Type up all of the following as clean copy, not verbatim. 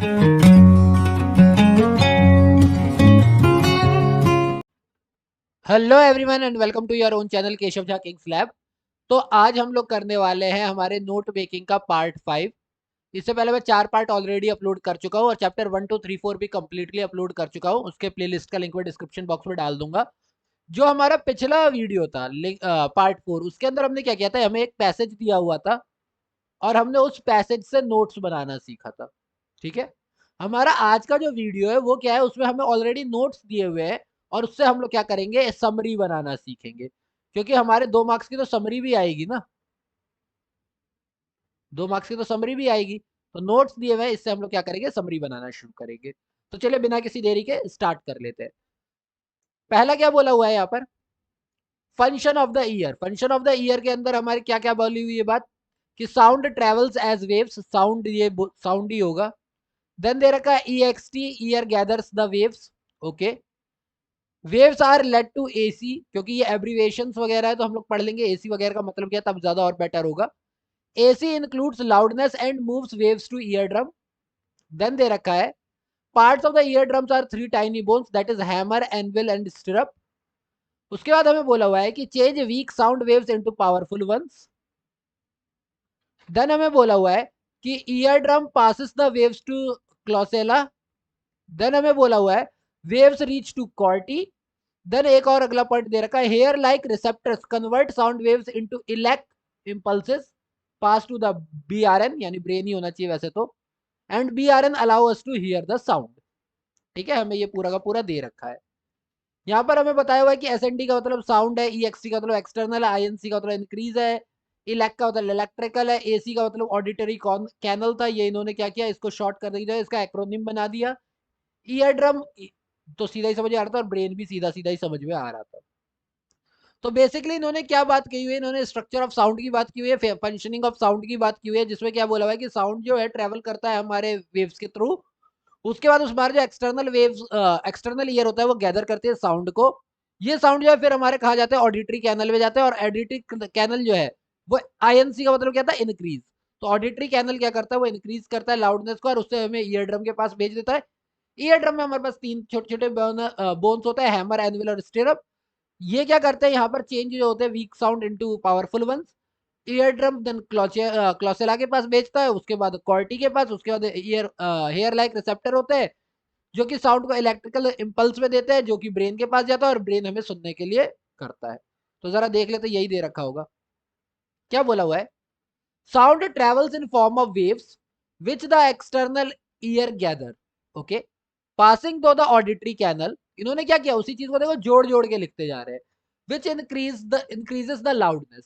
Hello everyone and welcome to your own channel Keshav Jha kings lab. तो आज हम लोग करने वाले हैं हमारे नोट मेकिंग का पार्ट 5। इससे पहले मैं 4 पार्ट ऑलरेडी अपलोड कर चुका हूँ और चैप्टर 1 2 3 4 भी कंप्लीटली अपलोड कर चुका हूँ। उसके प्लेलिस्ट का लिंक मैं डिस्क्रिप्शन बॉक्स में डाल दूंगा। जो हमारा पिछला वीडियो था पार्ट 4, उसके अंदर हमने क्या किया था, हमें एक पैसेज दिया हुआ था और हमने उस पैसेज से नोट्स बनाना सीखा था। ठीक है। हमारा आज का जो वीडियो है वो क्या है, उसमें हमें ऑलरेडी नोट्स दिए हुए हैं और उससे हम लोग क्या करेंगे, समरी बनाना सीखेंगे। क्योंकि हमारे 2 मार्क्स की तो समरी भी आएगी ना, 2 मार्क्स की तो समरी भी आएगी। तो नोट्स दिए हुए हैं, इससे हम लोग क्या करेंगे, समरी बनाना शुरू करेंगे। तो चलिए बिना किसी देरी के स्टार्ट कर लेते हैं। पहला क्या बोला हुआ है यहाँ पर, function of the year. Function of the year के अंदर हमारी क्या क्या बोली हुई है बात, कि sound travels as waves. Sound, ये साउंड ही होगा। देन दे रखा है EXT, ear gathers the waves. Okay. Waves are led to AC, क्योंकि ये एब्रीवेशंस वगैरह है तो हम लोग पढ़ लेंगे AC वगैरह का मतलब क्या, तब ज्यादा और बेटर होगा। AC includes loudness and moves waves to ear drum. Then दे रखा है parts of the ear drums are 3 tiny bones, that is hammer, anvil and stirrup. उसके बाद हमें बोला हुआ है कि change weak sound waves into powerful ones. Then हमें बोला हुआ है कि ear drum passes the waves to cochlea. Then हमें बोला हुआ है waves reach to Corti. Then एक और अगला पॉइंट दे रखा है, hair like receptors convert sound waves into elect impulses pass to the BRN, यानी ब्रेन ही होना चाहिए वैसे तो, and BRN allow us to hear the sound. ठीक है, हमें ये पूरा का पूरा दे रखा है। यहाँ पर हमें बताया हुआ है कि SND का मतलब साउंड है, EXT का मतलब एक्सटर्नल है, INC का मतलब इंक्रीज है, इलेक्ट का मतलब इलेक्ट्रिकल है, AC का मतलब ऑडिटरी कैनल था। ये इन्होंने क्या किया, इसको शॉर्ट कर दिया, इसका एक्रोनिम बना दिया। ईयर ड्रम तो सीधा ही समझ आ रहा था और ब्रेन भी सीधा सीधा ही समझ में आ रहा था। तो बेसिकली इन्होंने क्या बात कही हुई है, इन्होंने स्ट्रक्चर ऑफ साउंड की बात की हुई है, फंक्शनिंग ऑफ साउंड की बात की हुई है, जिसमें क्या बोला हुआ है कि साउंड जो है ट्रेवल करता है हमारे वेव्स के थ्रू। उसके बाद उस बार जो एक्सटर्नल वेव्स, एक्सटर्नल ईयर होता है वो गैदर करते हैं साउंड को। ये साउंड जो है फिर हमारे कहा जाता है ऑडिटरी कैनल में जाता है, और ऑडिटरी कैनल जो है वो INC का मतलब क्या था, इंक्रीज। तो ऑडिटरी कैनल क्या करता है, वो इंक्रीज करता है लाउडनेस को और उससे हमें ईयर ड्रम के पास भेज देता है। ईयर ड्रम में हमारे पास 3 छोटे छोटे बोन्स होते हैं, हैमर, एनविल और स्टिरअप। ये क्या करते हैं, यहाँ पर चेंज जो होते हैं weak sound into powerful ones. Ear drum then cochlea के पास भेजता है, उसके बाद कॉर्टी के पास, उसके बाद हेयर लाइक रिसेप्टर होते हैं जो कि साउंड को इलेक्ट्रिकल इंपल्स में देते हैं, जो कि ब्रेन के पास जाता है और ब्रेन हमें सुनने के लिए करता है। तो जरा देख लेते, यही दे रखा होगा। क्या बोला हुआ है, sound travels in form of waves which the external ear gather. Okay, passing through the auditory canal. इन्होंने क्या किया, उसी चीज को देखो जोड़ जोड़ के लिखते जा रहे हैं। विच increases the loudness,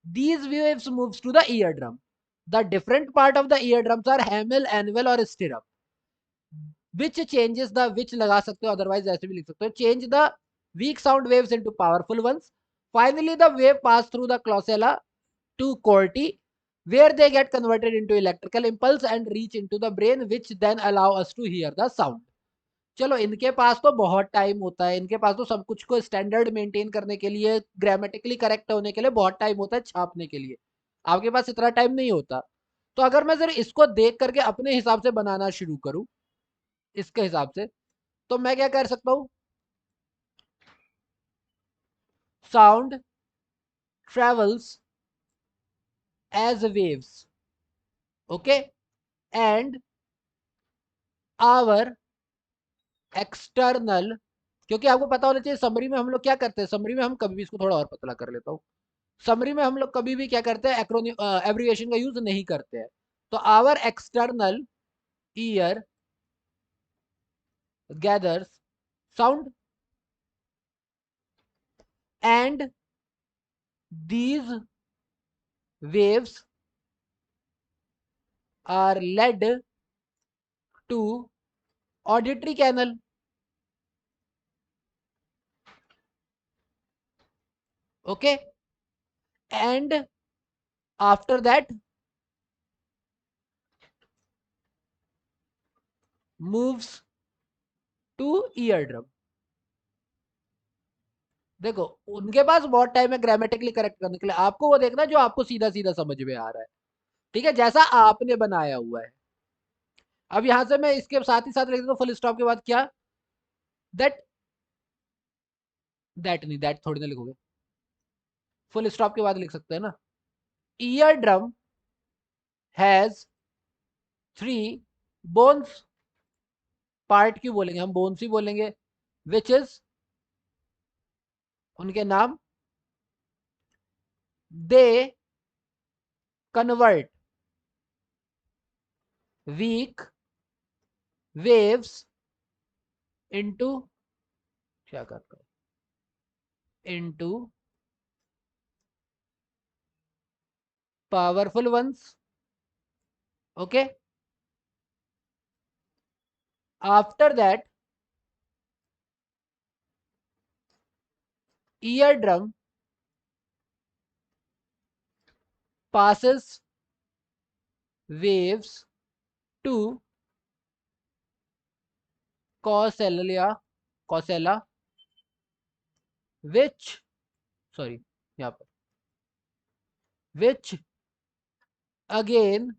these waves moves to the eardrum. The different part of the eardrums are hamel, anvil और stirrup. Which changes the, which लगा सकते हो, otherwise ऐसे भी लिख सकते हो, change the weak sound waves into powerful ones. Finally the wave pass through the clausula to corti, where they get converted into electrical impulse and reach into the brain, which then allow us to hear the sound. चलो, इनके पास तो बहुत time होता है, इनके पास तो सब कुछ को स्टैंडर्ड मेंटेन करने के लिए, ग्रामेटिकली करेक्ट होने के लिए बहुत टाइम होता है, छापने के लिए। आपके पास इतना टाइम नहीं होता। तो अगर मैं जरा इसको देख करके अपने हिसाब से बनाना शुरू करूं, इसके हिसाब से, तो मैं क्या कर सकता हूं, sound travels as waves, okay, and our external. क्योंकि आपको पता होना चाहिए समरी में हम लोग क्या करते हैं, समरी में हम कभी भी, इसको थोड़ा और पतला कर लेता हूँ, समरी में हम लोग कभी भी क्या करते हैं, एक्रोनिम एब्रिविएशन का यूज नहीं करते हैं। तो our external ear gathers sound and these waves are led to auditory canal. Okay, and after that moves to ear drum. देखो, उनके पास बहुत टाइम है ग्रामेटिकली करेक्ट करने के लिए, आपको वो देखना जो आपको सीधा सीधा समझ में आ रहा है। ठीक है, जैसा आपने बनाया हुआ है। अब यहां से मैं इसके साथ ही साथ लिख देता हूं फुल स्टॉप के बाद क्या, दैट, दैट नहीं, दैट थोड़ी ना लिखोगे, फुल स्टॉप के बाद लिख सकते हैं ना, ear drum has 3 bones, part क्यों बोलेंगे, हम बोन्स ही बोलेंगे, विच इज, उनके नाम, they convert weak waves into, क्या करता है, into powerful ones, okay. After that eardrum passes waves to cochlea, cochlea, which, sorry, यहाँ पर, which again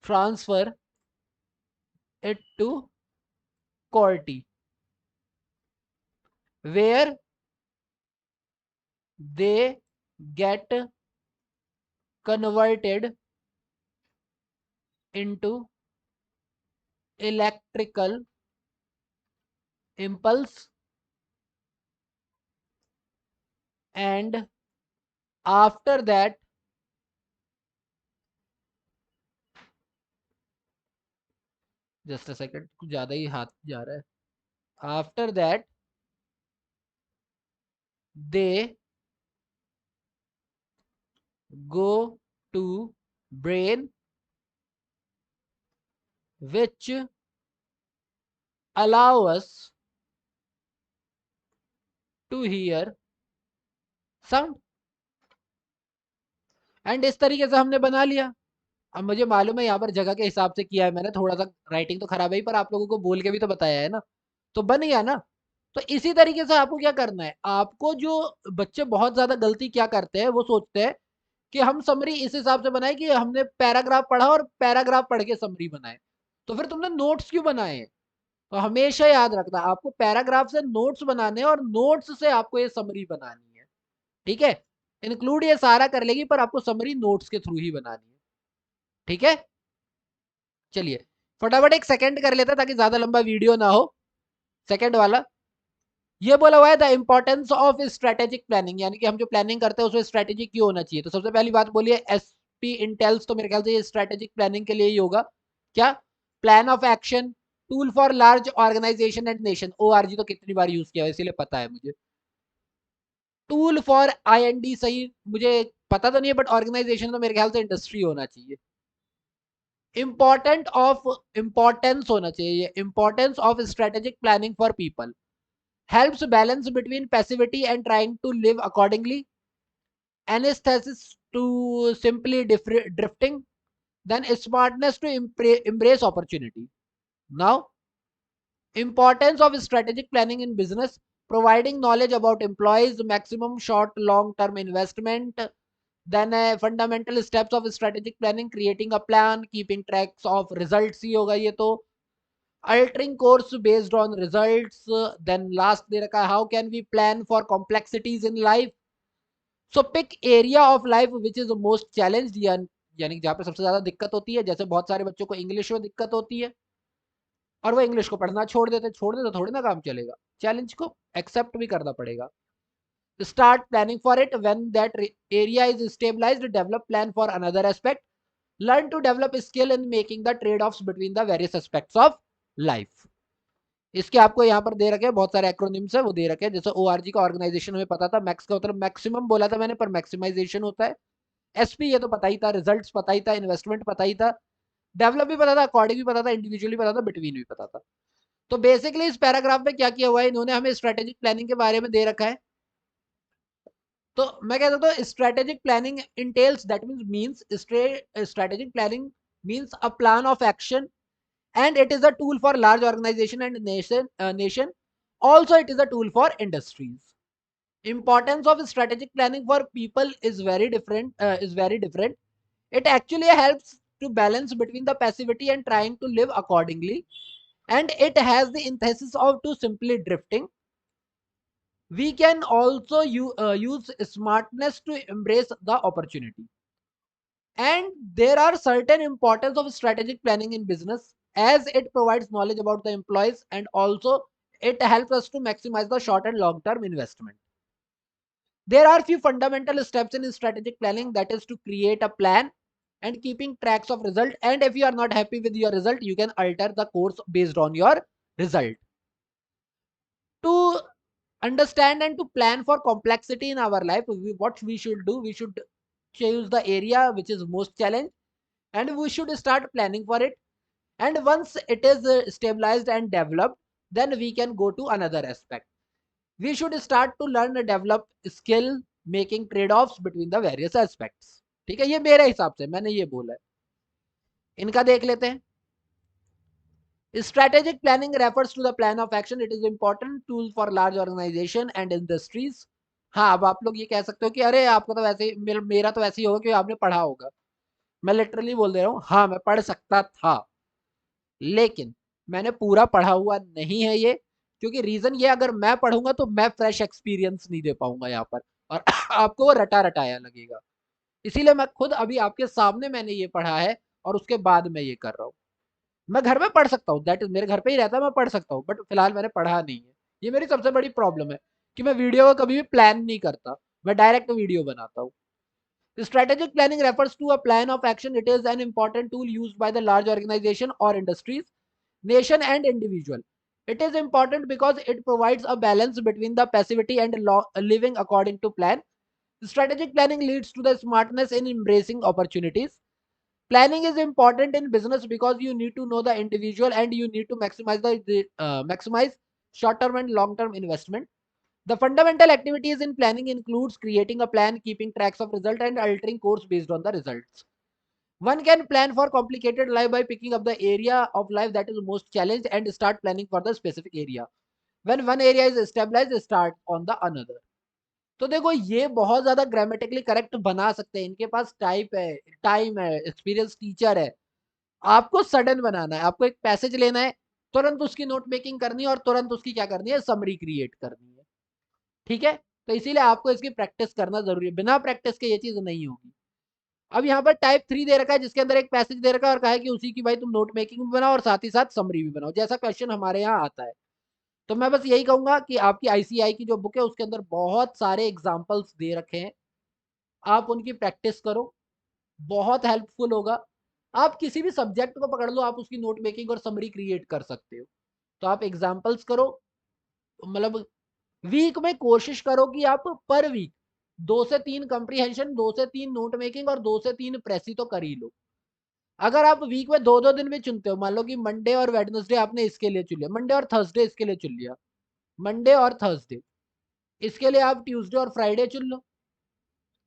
transfer it to corti, where they get converted into electrical impulse, and after that just a second, कुछ ज्यादा ही हाथ जा रहा है, after that they go to brain, which allow us to hear sound, and इस तरीके से हमने बना लिया। अब मुझे मालूम है यहाँ पर जगह के हिसाब से किया है मैंने, थोड़ा सा राइटिंग तो खराब है ही, पर आप लोगों को बोल के भी तो बताया है ना, तो बन गया ना। तो इसी तरीके से आपको क्या करना है, आपको जो बच्चे बहुत ज्यादा गलती क्या करते हैं, वो सोचते हैं कि हम समरी इस हिसाब से बनाए कि हमने पैराग्राफ पढ़ा और पैराग्राफ पढ़ के समरी बनाए, तो फिर तुमने नोट्स क्यों बनाए हैं। तो हमेशा याद रखना, आपको पैराग्राफ से नोट्स बनाने हैं और नोट्स से आपको ये समरी बनानी है, ठीक है। इंक्लूड ये सारा कर लेगी, पर आपको समरी नोट्स के थ्रू ही बनानी है, ठीक है। चलिए फटाफट एक सेकंड कर लेते हैं ताकि ज्यादा लंबा वीडियो ना हो। सेकंड वाला ये बोला हुआ है the importance of strategic planning, यानी कि हम जो प्लानिंग करते हैं उसमें स्ट्रेटेजी क्यों होना चाहिए। तो सबसे पहली बात बोलिए एसपी इंटेल्स, तो मेरे ख्याल से ये स्ट्रेटेजिक प्लानिंग के लिए ही होगा। क्या, plan of action, tool for large organisation and nation, ORG तो कितनी बार यूज किया है इसीलिए पता है मुझे। टूल फॉर आईएनडी सही, मुझे पता तो नहीं है, बट ऑर्गेनाइजेशन तो मेरे ख्याल से इंडस्ट्री होना चाहिए। इम्पोर्टेंट ऑफ, इम्पोर्टेंस होना चाहिए, importance of strategic planning for people, helps balance between passivity and trying to live accordingly, anesthesis to simply drifting, then smartness to embrace opportunity. Now, importance of strategic planning in business, providing knowledge about employees, maximum short long term investment, then fundamental steps of strategic planning, creating a plan, keeping tracks of results ही होगा ये तो, altering course based on results, then last दे रखा है how can we plan for complexities in life, so pick area of life which is the most challenged, यानी कि जहाँ पे सबसे ज्यादा दिक्कत होती है, जैसे बहुत सारे बच्चों को इंग्लिश में दिक्कत होती है और वो इंग्लिश को पढ़ना छोड़ देते थोड़ी ना काम चलेगा, चैलेंज को एक्सेप्ट भी करना पड़ेगा। Start planning for it when that area is stabilised, develop plan for another aspect, learn to develop skill in making the trade offs between the various aspects of life. इसके आपको यहाँ पर दे रखे हैं बहुत सारे एक्रोनिम्स है, वो दे रखे हैं, जैसे ओआरजी का ऑर्गेनाइजेशन हमें पता था, मैक्स का मतलब मैक्सिमम बोला था मैंने, पर मैक्सिमाइजेशन होता है। एसपी ये तो पता ही था, रिजल्ट्स पता ही था, इन्वेस्टमेंट पता ही था, डेवलप भी पता था, अकॉर्डिंग भी पता था, इंडिविजुअली पता था, बिटवीन भी पता था। तो बेसिकली इस पैराग्राफ में क्या किया हुआ है इन्होंने, हमें स्ट्रेटेजिक प्लानिंग के बारे में दे रखा है। तो मैं कह सकता हूँ strategic planning entails, that means strategic planning means a plan of action, and it is a tool for large organization and nation, also it is a tool for industries. Importance of strategic planning for people is very different, it actually helps to balance between the passivity and trying to live accordingly, and it has the antithesis of to simply drifting. We can also use smartness to embrace the opportunity. And there are certain importance of strategic planning in business, as it provides knowledge about the employees, and also it helps us to maximize the short and long term investment. There are few fundamental steps in strategic planning, that is to create a plan and keeping tracks of result, and if you are not happy with your result, you can alter the course based on your result. To understand and to plan for complexity in our life, what we should do, we should choose the area which is most challenged, and we should start planning for it. And once it is stabilized and developed, then we can go to another aspect. We should start to learn and develop skill making trade-offs between the various aspects. ठीक है, ये मेरे हिसाब से मैंने ये बोला है। इनका देख लेते हैं। Strategic planning refers to the plan of action. It is important tool for large organization and industries. हाँ, अब आप लोग ये कह सकते हो कि अरे आपको तो वैसे ही मेरा तो वैसे ही होगा कि आपने पढ़ा होगा। मैं लिटरली बोल दे रहा हूँ, हाँ मैं पढ़ सकता था, लेकिन मैंने पूरा पढ़ा हुआ नहीं है ये, क्योंकि रीजन ये, अगर मैं पढ़ूंगा तो मैं फ्रेश एक्सपीरियंस नहीं दे पाऊंगा यहाँ पर, और आपको वो रटा रटाया लगेगा। इसीलिए मैं खुद अभी आपके सामने मैंने ये पढ़ा है और उसके बाद मैं ये कर रहा हूँ। मैं घर में पढ़ सकता हूँ, दैट इज मेरे घर पे ही रहता है, मैं पढ़ सकता हूँ, बट फिलहाल मैंने पढ़ा नहीं है। ये मेरी सबसे बड़ी प्रॉब्लम है कि मैं वीडियो को कभी भी प्लान नहीं करता, मैं डायरेक्ट वीडियो बनाता हूँ। Strategic planning refers to a plan of action. It is an important tool used by the large organization or industries, nation and individual. It is important because it provides a balance between the passivity and living according to plan. Strategic planning leads to the smartness in embracing opportunities. Planning is important in business because you need to know the individual and you need to maximize short term and long term investment. The fundamental activities in planning includes creating a plan, keeping tracks of result, and altering course based on the results. One can plan for complicated life by picking up the area of life that is most challenged and start planning for the specific area. When one area is stabilized, start on the another. तो देखो ये बहुत ज्यादा grammatically correct बना सकते हैं, इनके पास type है, टाइम है, एक्सपीरियंस टीचर है। आपको सडन बनाना है, आपको एक पैसेज लेना है, तुरंत उसकी नोट मेकिंग करनी है और तुरंत उसकी क्या करनी है, समरी क्रिएट करनी है। ठीक है, तो इसीलिए आपको इसकी प्रैक्टिस करना जरूरी है, बिना प्रैक्टिस के ये चीज नहीं होगी। अब यहाँ पर टाइप 3 दे रखा है जिसके अंदर एक पैसेज दे रखा है और कहा है कि उसी की भाई तुम नोट मेकिंग भी बनाओ और साथ ही साथ समरी भी बनाओ, जैसा क्वेश्चन हमारे यहाँ आता है। तो मैं बस यही कहूंगा कि आपकी आईसीआई की जो बुक है उसके अंदर बहुत सारे एग्जाम्पल्स दे रखे हैं, आप उनकी प्रैक्टिस करो, बहुत हेल्पफुल होगा। आप किसी भी सब्जेक्ट को पकड़ लो, आप उसकी नोट मेकिंग और समरी क्रिएट कर सकते हो। तो आप एग्जाम्पल्स करो, मतलब वीक में कोशिश करो कि आप पर वीक 2 से 3 कंप्रीहेंशन, 2 से 3 नोट मेकिंग और 2 से 3 प्रेसी तो कर ही लो। अगर आप वीक में 2-2 दिन भी चुनते हो, मान लो कि मंडे और वेडनेसडे आपने इसके लिए चुन लिया, मंडे और थर्सडे इसके लिए चुन लिया, मंडे और थर्सडे, इसके लिए आप ट्यूसडे और फ्राइडे चुन लो,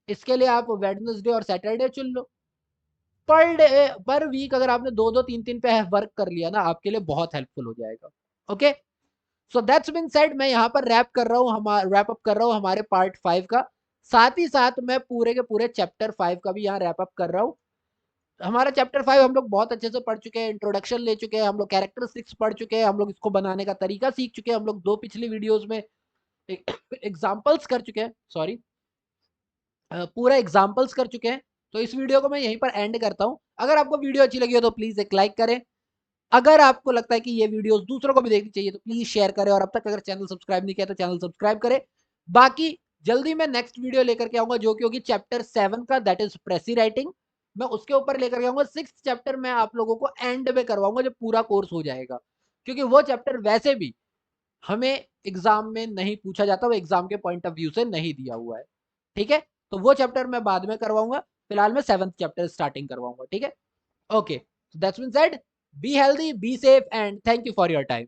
इसके लिए आप वेडनेसडे और सैटरडे चुन लो। पर डे पर वीक अगर आपने 2-2 3-3 पे वर्क कर लिया ना, आपके लिए बहुत हेल्पफुल हो जाएगा। Okay, so that's been said, मैं यहाँ पर रैप कर रहा हूँ, रैप अप कर रहा हूँ हमारे पार्ट 5 का। साथ ही साथ मैं पूरे के पूरे चैप्टर 5 का भी यहाँ रैप अप कर रहा हूँ। हमारा चैप्टर 5 हम लोग बहुत अच्छे से पढ़ चुके हैं, इंट्रोडक्शन ले चुके हैं, हम लोग कैरेक्टरिस्टिक्स पढ़ चुके हैं, हम लोग इसको बनाने का तरीका सीख चुके हैं, हम लोग 2 पिछली वीडियोस में एग्जाम्पल्स कर चुके हैं, सॉरी पूरा एग्जाम्पल्स कर चुके हैं। तो इस वीडियो को मैं यहीं पर एंड करता हूँ। अगर आपको वीडियो अच्छी लगी हो तो प्लीज एक लाइक करें, अगर आपको लगता है कि ये वीडियोस दूसरों को भी देखनी चाहिए तो प्लीज शेयर करें, और अब तक अगर चैनल सब्सक्राइब नहीं किया तो चैनल सब्सक्राइब करें। बाकी जल्दी मैं नेक्स्ट वीडियो लेकर के आऊंगा जो कि होगी चैप्टर 7 का, दैट इज प्रेसी राइटिंग। मैं उसके ऊपर लेकर के आऊंगा। 6th चैप्टर मैं आप लोगों को एंड में करवाऊंगा जब पूरा कोर्स हो जाएगा, क्योंकि वो चैप्टर वैसे भी हमें एग्जाम में नहीं पूछा जाता, वो एग्जाम के पॉइंट ऑफ व्यू से नहीं दिया हुआ है। ठीक है, तो वो चैप्टर मैं बाद में करवाऊंगा, फिलहाल मैं 7th चैप्टर स्टार्टिंग करवाऊंगा। ठीक है, okay, that's been said, be healthy, be safe, and thank you for your time.